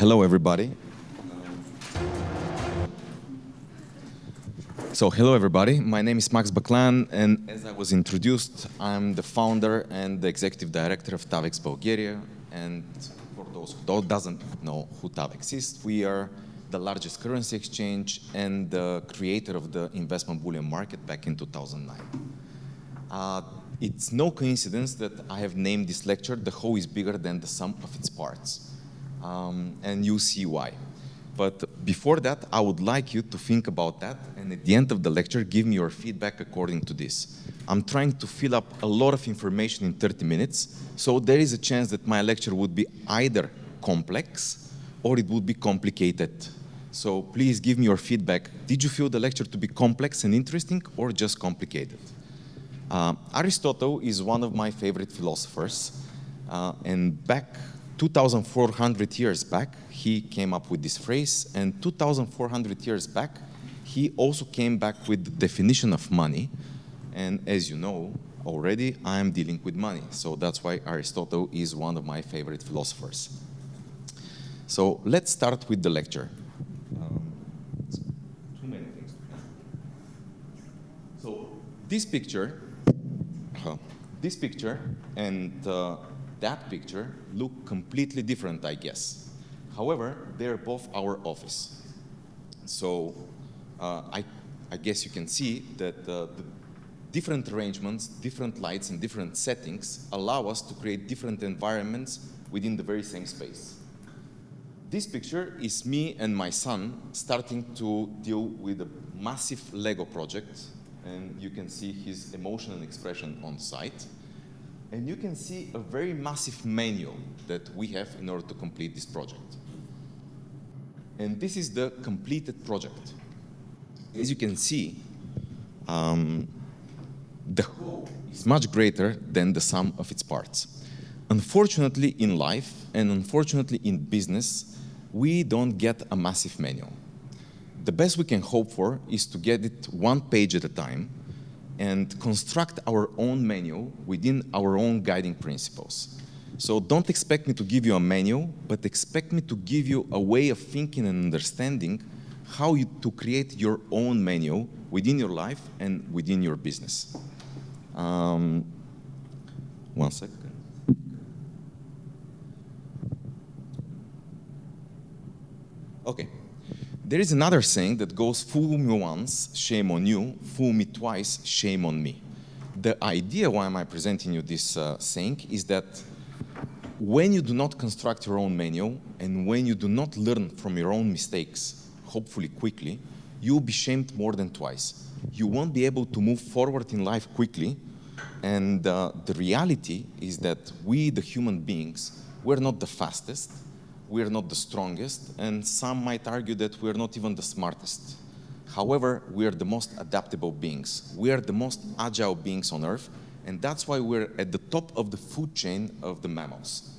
Hello, everybody. Hello, everybody. My name is Max Baklayan, and as I was introduced, I'm the founder and the executive director of Tavex Bulgaria. And for those who doesn't know who Tavex is, we are the largest currency exchange and the creator of the investment bullion market back in 2009. It's no coincidence that I have named this lecture "The Whole is Bigger Than the Sum of Its Parts," and you'll see why. But before that, I would like you to think about that, and at the end of the lecture, give me your feedback according to this. I'm trying to fill up a lot of information in 30 minutes, so there is a chance that my lecture would be either complex or it would be complicated. So please give me your feedback. Did you feel the lecture to be complex and interesting or just complicated? Aristotle is one of my favorite philosophers, and back 2,400 years back, he came up with this phrase, and 2,400 years back, he also came back with the definition of money. And as you know already, I am dealing with money, so that's why Aristotle is one of my favorite philosophers. So let's start with the lecture. Too many things. So this picture and that picture look completely different, I guess. However, they're both our office. So I guess you can see that the different arrangements, different lights, and different settings allow us to create different environments within the very same space. This picture is me and my son starting to deal with a massive Lego project, and you can see his emotional expression on site. And you can see a very massive manual that we have in order to complete this project. And this is the completed project. As you can see, the whole is much greater than the sum of its parts. Unfortunately, in life and unfortunately in business, we don't get a massive manual. The best we can hope for is to get it one page at a time and construct our own manual within our own guiding principles. So don't expect me to give you a manual, but expect me to give you a way of thinking and understanding how to create your own manual within your life and within your business. One second. Okay. There is another saying that goes, "Fool me once, shame on you. Fool me twice, shame on me." The idea why am I presenting you this saying is that when you do not construct your own manual and when you do not learn from your own mistakes, hopefully quickly, you'll be shamed more than twice. You won't be able to move forward in life quickly, and the reality is that we, the human beings, we're not the fastest, we're not the strongest, and some might argue that we're not even the smartest. However, we are the most adaptable beings. We are the most agile beings on Earth, and that's why we're at the top of the food chain of the mammals.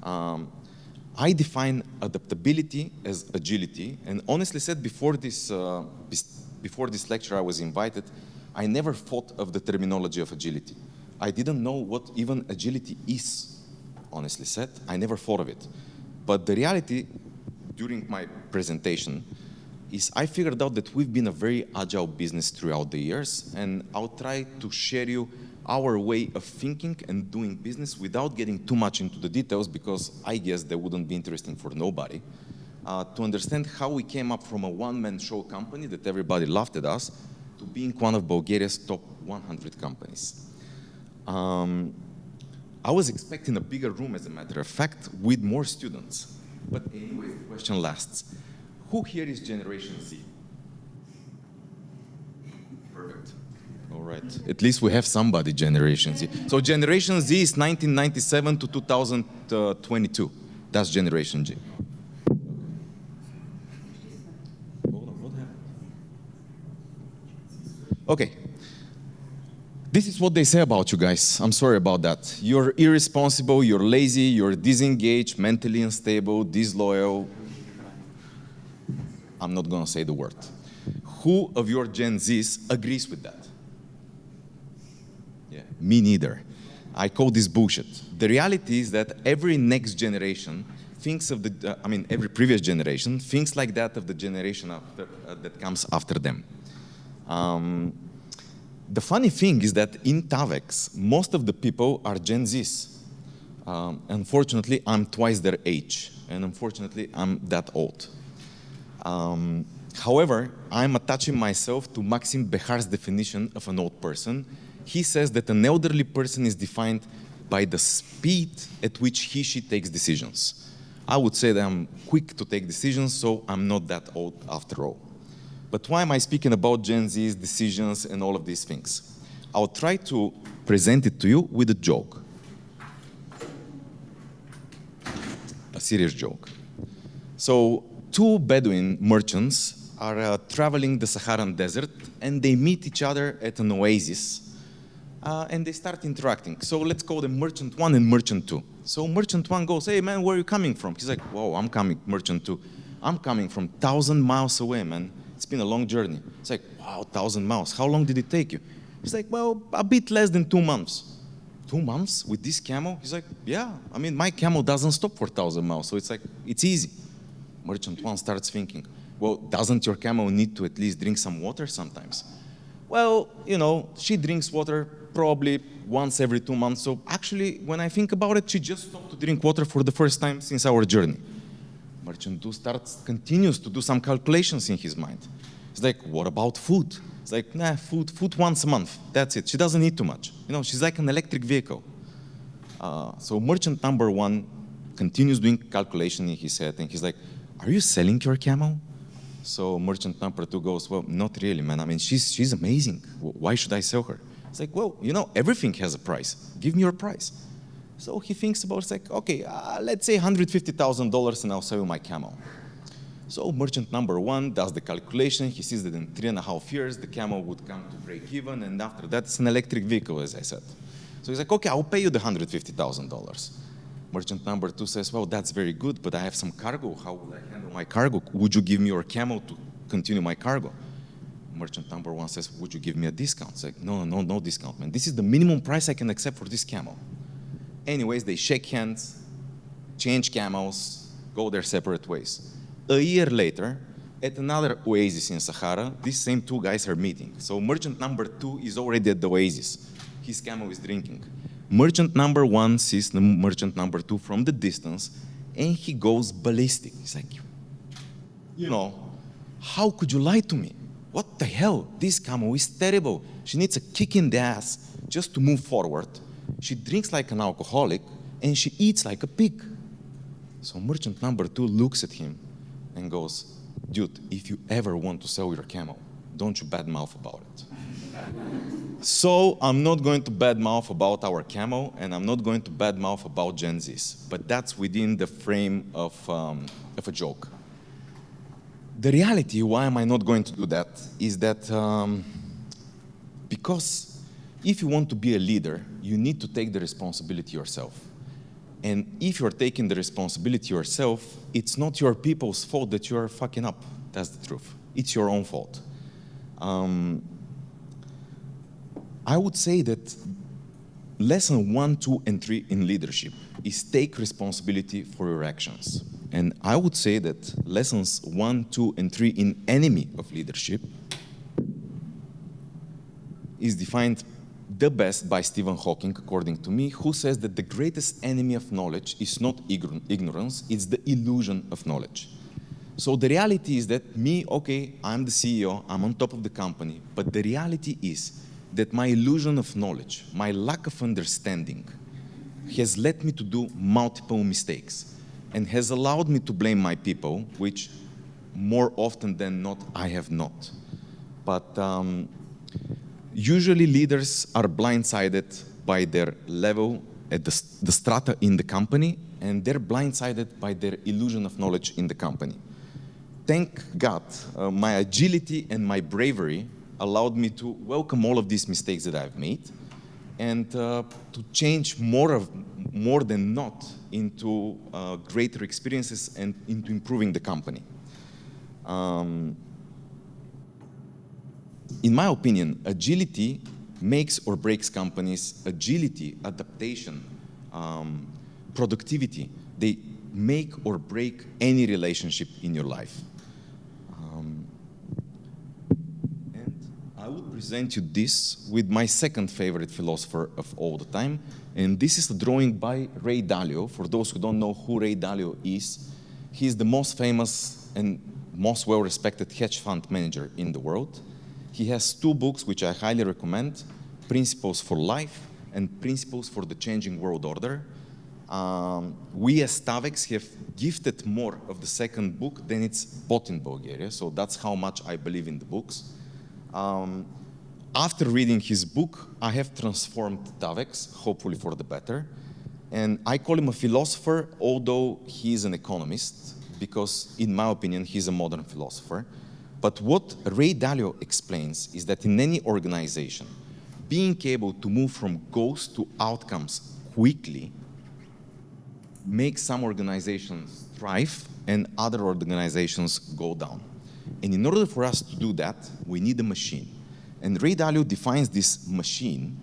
I define adaptability as agility, and honestly said, before this lecture I was invited, I never thought of the terminology of agility. I didn't know what even agility is, honestly said. I never thought of it. But the reality, during my presentation, is I figured out that we've been a very agile business throughout the years, and I'll try to share you our way of thinking and doing business without getting too much into the details, because I guess that wouldn't be interesting for nobody, to understand how we came up from a one-man show company that everybody laughed at us to being one of Bulgaria's top 100 companies. I was expecting a bigger room, as a matter of fact, with more students. But anyway, the question lasts. Who here is Generation Z? Perfect. All right. At least we have somebody, Generation Z. So Generation Z is 1997 to 2022. That's Generation Z. Hold on, what happened? Okay. This is what they say about you guys. I'm sorry about that. You're irresponsible, you're lazy, you're disengaged, mentally unstable, disloyal. I'm not going to say the word. Who of your Gen Zs agrees with that? Yeah, me neither. I call this bullshit. The reality is that every next generation thinks of the, every previous generation thinks like that of the generation after, that comes after them. The funny thing is that in Tavex, most of the people are Gen Zs. Unfortunately, I'm twice their age, and unfortunately, I'm that old. However, I'm attaching myself to Maxim Behar's definition of an old person. He says that an elderly person is defined by the speed at which she takes decisions. I would say that I'm quick to take decisions, so I'm not that old after all. But why am I speaking about Gen Z's decisions and all of these things? I'll try to present it to you with a joke. A serious joke. So, two Bedouin merchants are traveling the Saharan desert, and they meet each other at an oasis, and they start interacting. So let's call them Merchant 1 and Merchant 2. So Merchant 1 goes, hey man, where are you coming from? He's like, whoa, I'm coming, Merchant 2. I'm coming from 1,000 miles away, man. It's been a long journey. It's like, wow, 1,000 miles. How long did it take you? He's like, well, a bit less than 2 months. 2 months with this camel? He's like, yeah, my camel doesn't stop for 1,000 miles, so it's like, it's easy. Merchant 1 starts thinking, well, doesn't your camel need to at least drink some water sometimes? Well, she drinks water probably once every 2 months, so actually, when I think about it, she just stopped to drink water for the first time since our journey. Merchant 2 continues to do some calculations in his mind. He's like, what about food? It's like, nah, food once a month, that's it. She doesn't need too much. She's like an electric vehicle. So merchant number 1 continues doing calculation in his head, and he's like, are you selling your camel? So merchant number 2 goes, well, not really, man. She's amazing. Why should I sell her? It's like, well, everything has a price. Give me your price. So he thinks about it, it's like, okay, let's say $150,000 and I'll sell you my camel. So merchant number 1 does the calculation. He sees that in 3.5 years, the camel would come to break even, and after that, it's an electric vehicle, as I said. So he's like, okay, I'll pay you the $150,000. Merchant number 2 says, well, that's very good, but I have some cargo. How will I handle my cargo? Would you give me your camel to continue my cargo? Merchant number 1 says, would you give me a discount? It's like, no discount, man. This is the minimum price I can accept for this camel. Anyways, they shake hands, change camels, go their separate ways. A year later, at another oasis in Sahara, these same 2 guys are meeting. So merchant number 2 is already at the oasis. His camel is drinking. Merchant number 1 sees the merchant number 2 from the distance, and he goes ballistic. He's like, how could you lie to me? What the hell? This camel is terrible. She needs a kick in the ass just to move forward. She drinks like an alcoholic, and she eats like a pig. So merchant number 2 looks at him and goes, dude, if you ever want to sell your camel, don't you badmouth about it. So I'm not going to badmouth about our camel, and I'm not going to badmouth about Gen Zs, but that's within the frame of a joke. The reality, why am I not going to do that, is that because if you want to be a leader, you need to take the responsibility yourself. And if you're taking the responsibility yourself, it's not your people's fault that you're fucking up. That's the truth. It's your own fault. I would say that lesson 1, 2, and 3 in leadership is take responsibility for your actions. And I would say that lessons 1, 2, and 3 in enemy of leadership is defined the best by Stephen Hawking, according to me, who says that the greatest enemy of knowledge is not ignorance, it's the illusion of knowledge. So the reality is that I'm the CEO, I'm on top of the company, but the reality is that my illusion of knowledge, my lack of understanding, has led me to do multiple mistakes and has allowed me to blame my people, which more often than not, I have not. But usually leaders are blindsided by their level at the strata in the company, and they're blindsided by their illusion of knowledge in the company. Thank God, my agility and my bravery allowed me to welcome all of these mistakes that I've made and to change more than not into greater experiences and into improving the company. In my opinion, agility makes or breaks companies. Agility, adaptation, productivity, they make or break any relationship in your life. And I will present you this with my second favorite philosopher of all the time, and this is a drawing by Ray Dalio. For those who don't know who Ray Dalio is, he's the most famous and most well-respected hedge fund manager in the world. He has two books which I highly recommend, Principles for Life and Principles for the Changing World Order. We as Tavex have gifted more of the second book than it's bought in Bulgaria, so that's how much I believe in the books. After reading his book, I have transformed Tavex, hopefully for the better. And I call him a philosopher, although he is an economist, because in my opinion, he's a modern philosopher. But what Ray Dalio explains is that in any organization, being able to move from goals to outcomes quickly makes some organizations thrive and other organizations go down. And in order for us to do that, we need a machine. And Ray Dalio defines this machine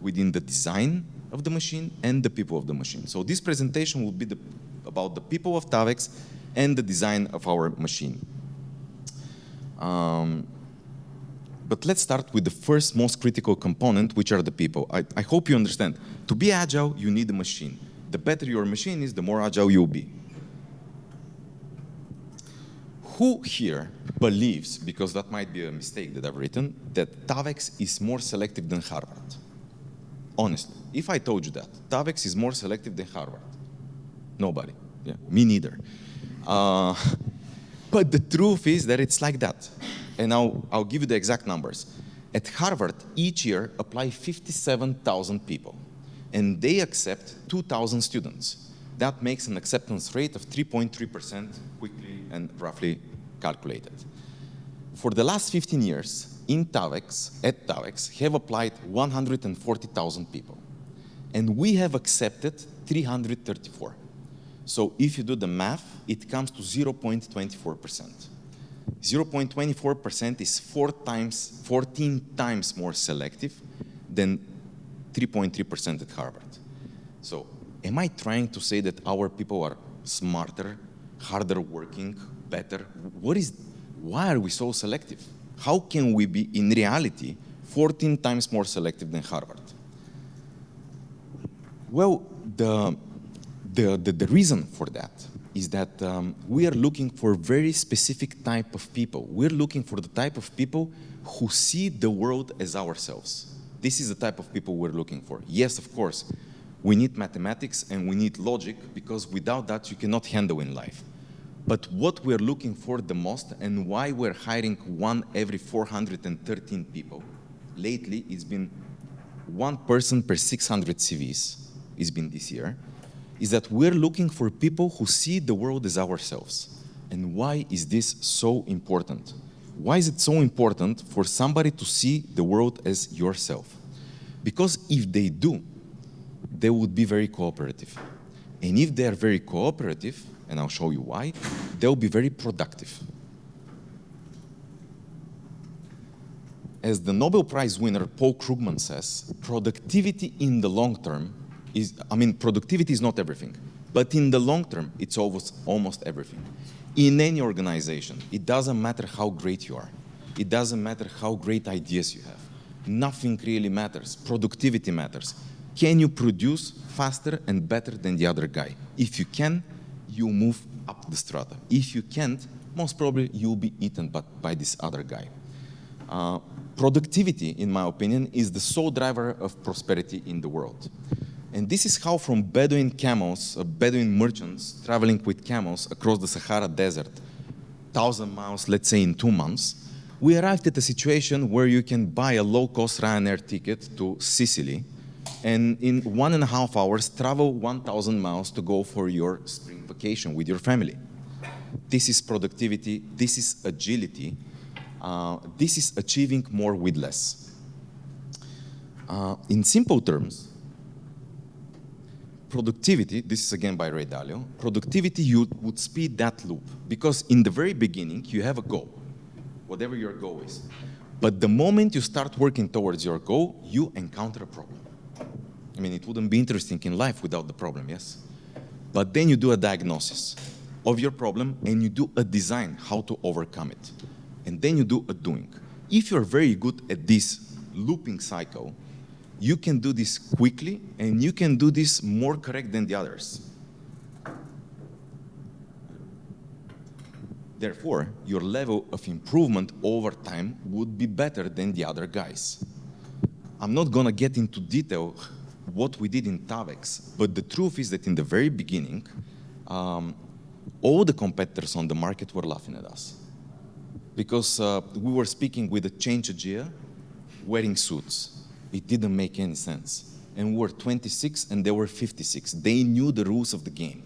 within the design of the machine and the people of the machine. So this presentation will be about the people of Tavex and the design of our machine. But let's start with the first most critical component, which are the people. I hope you understand. To be agile, you need a machine. The better your machine is, the more agile you'll be. Who here believes, because that might be a mistake that I've written, that Tavex is more selective than Harvard? Honestly, if I told you that, Tavex is more selective than Harvard. Nobody. Yeah, me neither. But the truth is that it's like that. And I'll give you the exact numbers. At Harvard, each year apply 57,000 people, and they accept 2,000 students. That makes an acceptance rate of 3.3% quickly and roughly calculated. For the last 15 years, at Tavex, have applied 140,000 people, and we have accepted 334. So if you do the math, it comes to 0.24%. 0.24% is 14 times more selective than 3.3% at Harvard. So am I trying to say that our people are smarter, harder working, better? Why are we so selective? How can we be, in reality, 14 times more selective than Harvard? Well, the reason for that is that we are looking for a very specific type of people. We're looking for the type of people who see the world as ourselves. This is the type of people we're looking for. Yes, of course, we need mathematics and we need logic, because without that you cannot handle in life. But what we're looking for the most, and why we're hiring one every 413 people, lately it's been one person per 600 CVs, it's been this year, is that we're looking for people who see the world as ourselves. And why is this so important? Why is it so important for somebody to see the world as yourself? Because if they do, they would be very cooperative. And if they're very cooperative, and I'll show you why, they'll be very productive. As the Nobel Prize winner Paul Krugman says, productivity in the long term productivity is not everything, but in the long term, it's almost everything. In any organization, it doesn't matter how great you are. It doesn't matter how great ideas you have. Nothing really matters. Productivity matters. Can you produce faster and better than the other guy? If you can, you move up the strata. If you can't, most probably you'll be eaten by this other guy. Productivity, in my opinion, is the sole driver of prosperity in the world. And this is how from Bedouin merchants traveling with camels across the Sahara Desert, 1,000 miles, let's say in 2 months, we arrived at a situation where you can buy a low-cost Ryanair ticket to Sicily, and in 1.5 hours travel 1,000 miles to go for your spring vacation with your family. This is productivity, this is agility, this is achieving more with less. In simple terms, productivity, this is again by Ray Dalio, productivity, you would speed that loop, because in the very beginning you have a goal, whatever your goal is. But the moment you start working towards your goal, you encounter a problem. I mean, it wouldn't be interesting in life without the problem, yes? But then you do a diagnosis of your problem and you do a design how to overcome it. And then you do a doing. If you're very good at this looping cycle, you can do this quickly and you can do this more correct than the others. Therefore, your level of improvement over time would be better than the other guys. I'm not gonna get into detail what we did in Tavex, but the truth is that in the very beginning, all the competitors on the market were laughing at us. Because we were speaking with a change agile, wearing suits. It didn't make any sense. And we were 26 and they were 56. They knew the rules of the game.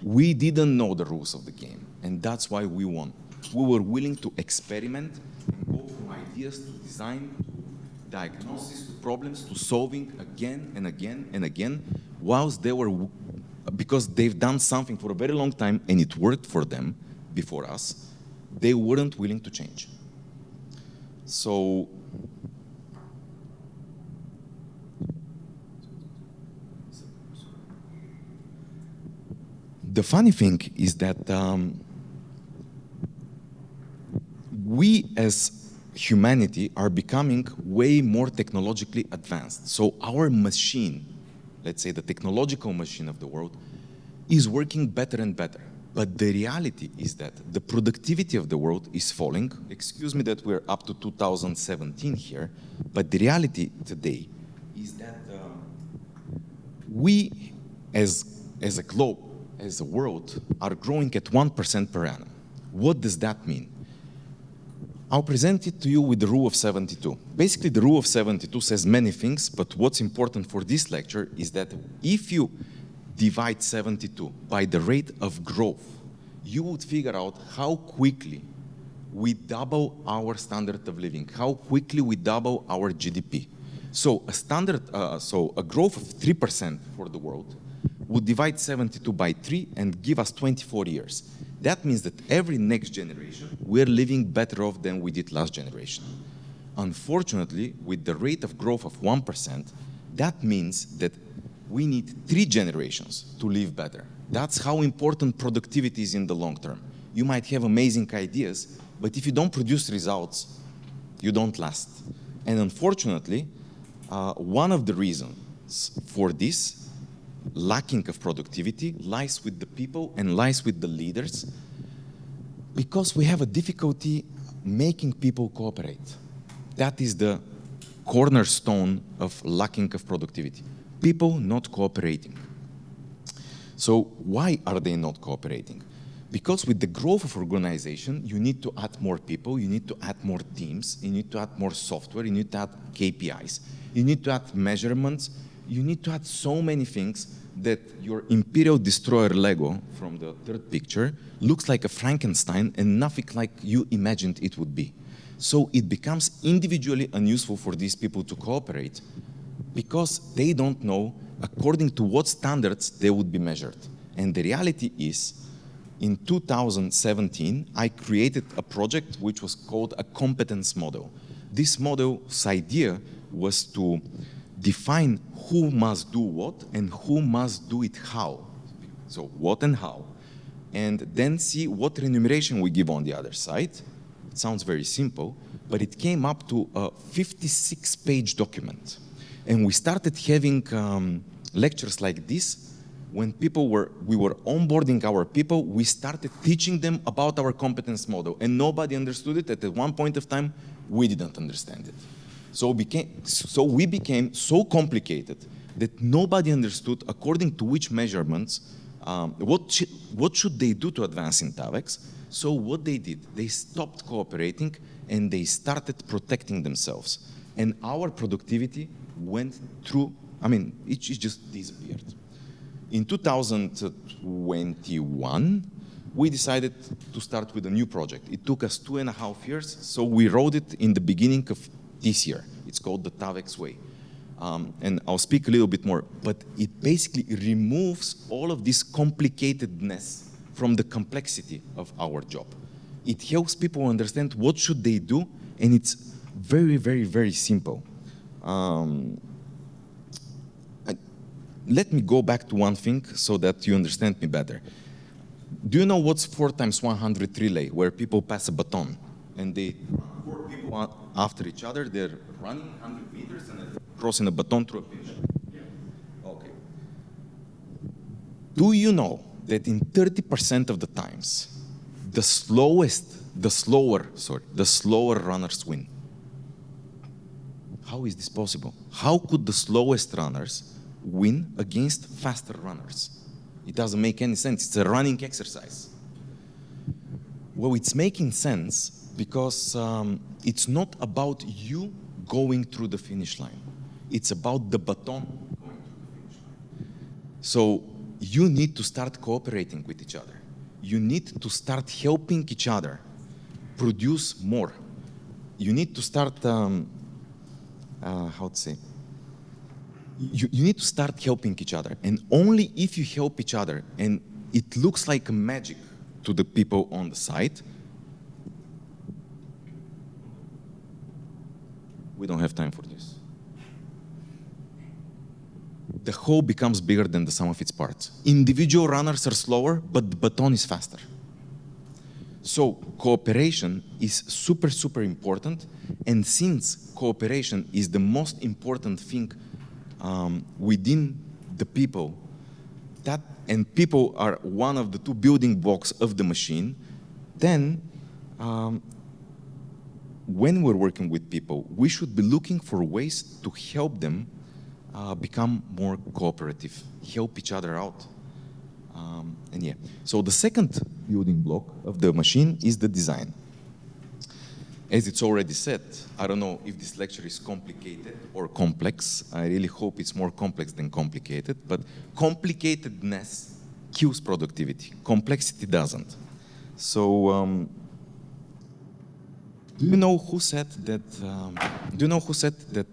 We didn't know the rules of the game, and that's why we won. We were willing to experiment and go from ideas to design, to diagnosis, to problems, to solving again and again and again, whilst they were, because they've done something for a very long time and it worked for them before us, they weren't willing to change. So, the funny thing is that we as humanity are becoming way more technologically advanced. So our machine, let's say the technological machine of the world, is working better and better. But the reality is that the productivity of the world is falling. Excuse me that we're up to 2017 here, but the reality today is that we as a globe, as a world, are growing at 1% per annum. What does that mean? I'll present it to you with the rule of 72. Basically, the rule of 72 says many things, but what's important for this lecture is that if you divide 72 by the rate of growth, you would figure out how quickly we double our standard of living, how quickly we double our GDP. So a growth of 3% for the world would divide 72 by 3 and give us 24 years. That means that every next generation, we're living better off than we did last generation. Unfortunately, with the rate of growth of 1%, that means that we need 3 generations to live better. That's how important productivity is in the long term. You might have amazing ideas, but if you don't produce results, you don't last. And unfortunately, one of the reasons for this lacking of productivity lies with the people and lies with the leaders, because we have a difficulty making people cooperate. That is the cornerstone of lacking of productivity. People not cooperating. So why are they not cooperating? Because with the growth of organization, you need to add more people, you need to add more teams, you need to add more software, you need to add KPIs, you need to add measurements, you need to add so many things that your Imperial Destroyer Lego from the third picture looks like a Frankenstein and nothing like you imagined it would be. So it becomes individually unuseful for these people to cooperate because they don't know according to what standards they would be measured. And the reality is, in 2017, I created a project which was called a competence model. This model's idea was to define who must do what and who must do it how. So what and how. And then see what remuneration we give on the other side. It sounds very simple, but it came up to a 56-page document. And we started having lectures like this. When we were onboarding our people, we started teaching them about our competence model, and nobody understood it. At one point of time, we didn't understand it. So we became so complicated that nobody understood according to which measurements, what should they do to advance in Tavex. So what they did, they stopped cooperating and they started protecting themselves. And our productivity went through, it just disappeared. In 2021, we decided to start with a new project. It took us 2.5 years, so we wrote it in the beginning of this year. It's called the Tavex Way. And I'll speak a little bit more, but it basically removes all of this complicatedness from the complexity of our job. It helps people understand what should they do, and it's very, very, very simple. let me go back to one thing so that you understand me better. Do you know what's 4 times 100 relay, where people pass a baton and they 4 people after each other, they're running 100 meters and they're crossing a baton through a pitch? Yeah. Okay. Do you know that in 30% of the times, the slower runners win? How is this possible? How could the slowest runners win against faster runners? It doesn't make any sense. It's a running exercise. Well, it's making sense because it's not about you going through the finish line. It's about the baton going through the finish line. So you need to start cooperating with each other. You need to start helping each other produce more. You need to start, you need to start helping each other. And only if you help each other, and it looks like magic to the people on the site, we don't have time for this. The whole becomes bigger than the sum of its parts. Individual runners are slower, but the baton is faster. So cooperation is super, super important. And since cooperation is the most important thing within the people, and people are one of the 2 building blocks of the machine, then when we're working with people, we should be looking for ways to help them become more cooperative, help each other out. And yeah, so the second building block of the machine is the design. As it's already said, I don't know if this lecture is complicated or complex. I really hope it's more complex than complicated, but complicatedness kills productivity. Complexity doesn't. So, do you know who said that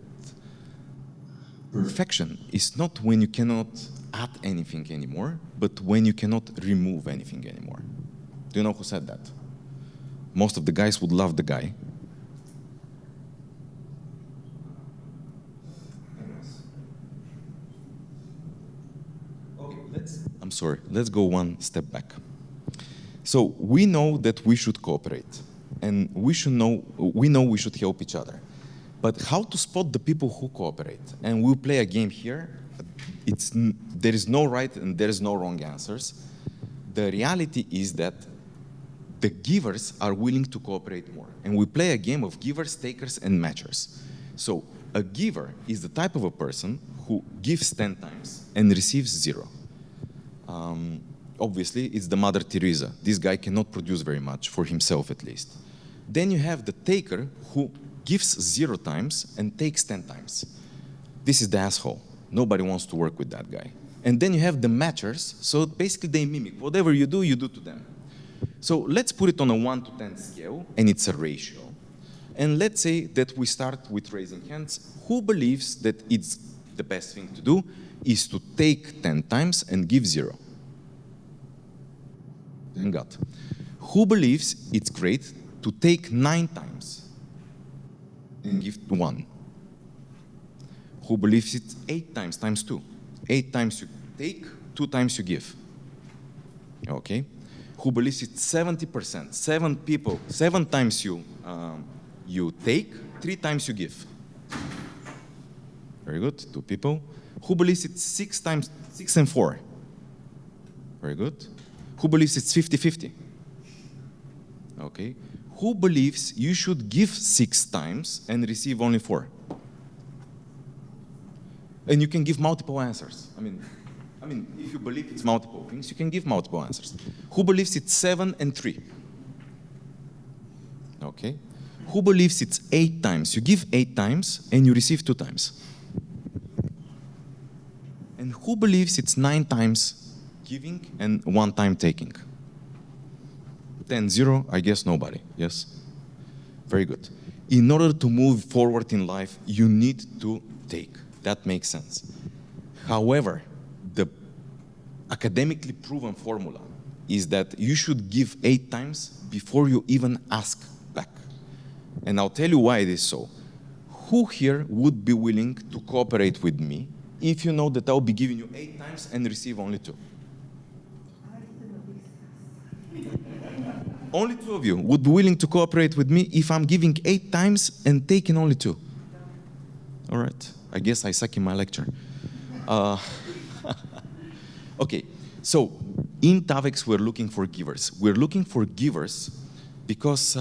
perfection is not when you cannot add anything anymore, but when you cannot remove anything anymore? Do you know who said that? Most of the guys would love the guy. Okay, let's go one step back. So we know that we should cooperate, and we know we should help each other. But how to spot the people who cooperate? And we'll play a game here. There is no right and there is no wrong answers. The reality is that the givers are willing to cooperate more. And we play a game of givers, takers, and matchers. So a giver is the type of a person who gives 10 times and receives 0. Obviously, it's the Mother Teresa. This guy cannot produce very much, for himself at least. Then you have the taker who gives 0 times and takes 10 times. This is the asshole. Nobody wants to work with that guy. And then you have the matchers, so basically they mimic. Whatever you do to them. So let's put it on a 1 to 10 scale, and it's a ratio. And let's say that we start with raising hands. Who believes that it's the best thing to do is to take 10 times and give 0? Thank God. Who believes it's great to take 9 times and give 1? Who believes it's 8 times times 2? 8 times you take, 2 times you give. Okay? Who believes it's 70%? 7 people, 7 times you take, 3 times you give. Very good, 2 people. Who believes it's 6 times, 6 and 4? Very good. Who believes it's 50-50? Okay. Who believes you should give 6 times and receive only 4? And you can give multiple answers. I mean, if you believe it's multiple things, you can give multiple answers. Who believes it's 7 and 3? Okay. Who believes it's 8 times? You give 8 times and you receive 2 times. And who believes it's 9 times giving and 1 time taking? 10-0, I guess nobody, yes? Very good. In order to move forward in life, you need to take. That makes sense. However, the academically proven formula is that you should give 8 times before you even ask back. And I'll tell you why it is so. Who here would be willing to cooperate with me if you know that I'll be giving you 8 times and receive only 2? Only 2 of you would be willing to cooperate with me if I'm giving 8 times and taking only 2. All right, I guess I suck in my lecture. Okay, so in Tavex, we're looking for givers. We're looking for givers because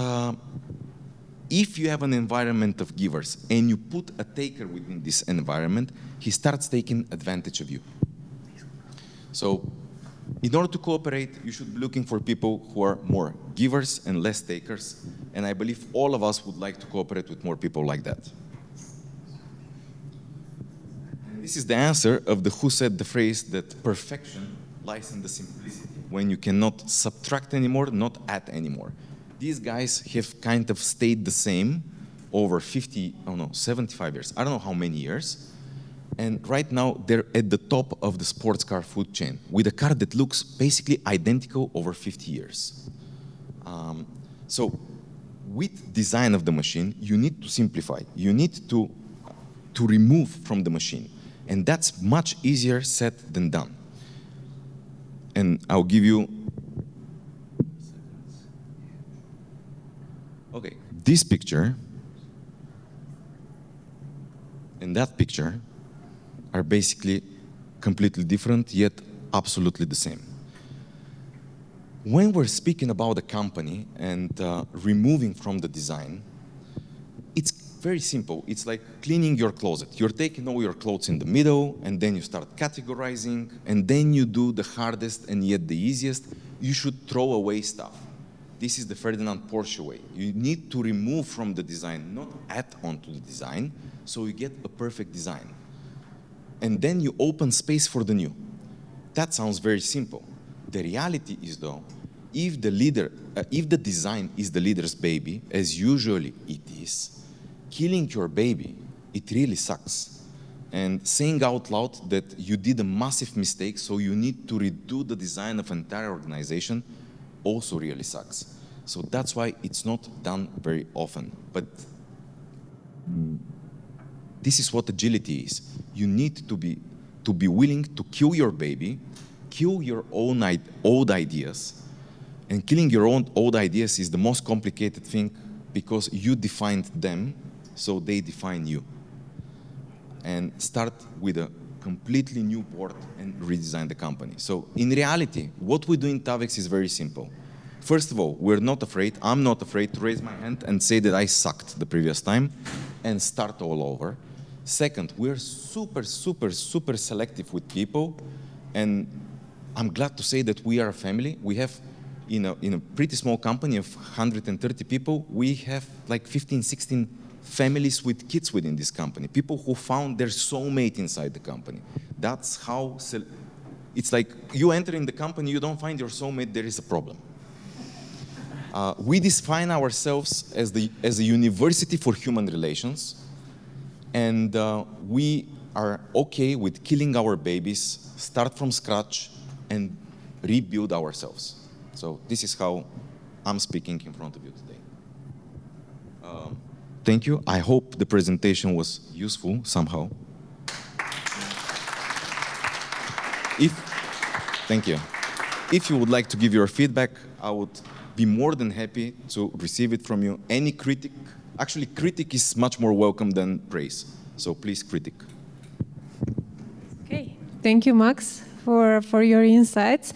if you have an environment of givers and you put a taker within this environment, he starts taking advantage of you. So in order to cooperate, you should be looking for people who are more givers and less takers. And I believe all of us would like to cooperate with more people like that. This is the answer of the who said the phrase that perfection lies in the simplicity, when you cannot subtract anymore, not add anymore. These guys have kind of stayed the same over 75 years. I don't know how many years. And right now, they're at the top of the sports car food chain with a car that looks basically identical over 50 years. So with design of the machine, you need to simplify. You need to remove from the machine. And that's much easier said than done. And I'll give you... Okay, this picture and that picture are basically completely different, yet absolutely the same. When we're speaking about a company and removing from the design, it's very simple. It's like cleaning your closet. You're taking all your clothes in the middle, and then you start categorizing, and then you do the hardest and yet the easiest. You should throw away stuff. This is the Ferdinand Porsche way. You need to remove from the design, not add onto the design, so you get a perfect design. And then you open space for the new. That sounds very simple. The reality is, though, if the design is the leader's baby, as usually it is, killing your baby, it really sucks. And saying out loud that you did a massive mistake, so you need to redo the design of an entire organization, also really sucks. So that's why it's not done very often. But this is what agility is. You need to be willing to kill your baby, kill your own old ideas. And killing your own old ideas is the most complicated thing because you defined them, so they define you. And start with a completely new board and redesign the company. So in reality, what we do in Tavex is very simple. First of all, we're not afraid, I'm not afraid to raise my hand and say that I sucked the previous time and start all over. Second, we're super, super, super selective with people, and I'm glad to say that we are a family. We have, in a pretty small company of 130 people, we have like 15, 16 families with kids within this company, people who found their soulmate inside the company. That's how, it's like you enter in the company, you don't find your soulmate, there is a problem. We define ourselves as a university for human relations, and we are okay with killing our babies, start from scratch, and rebuild ourselves. So this is how I'm speaking in front of you today. Thank you. I hope the presentation was useful somehow. Thank you. If you would like to give your feedback, I would be more than happy to receive it from you. Any critic, actually critic is much more welcome than praise. So please critic. Okay, thank you, Max, for your insights.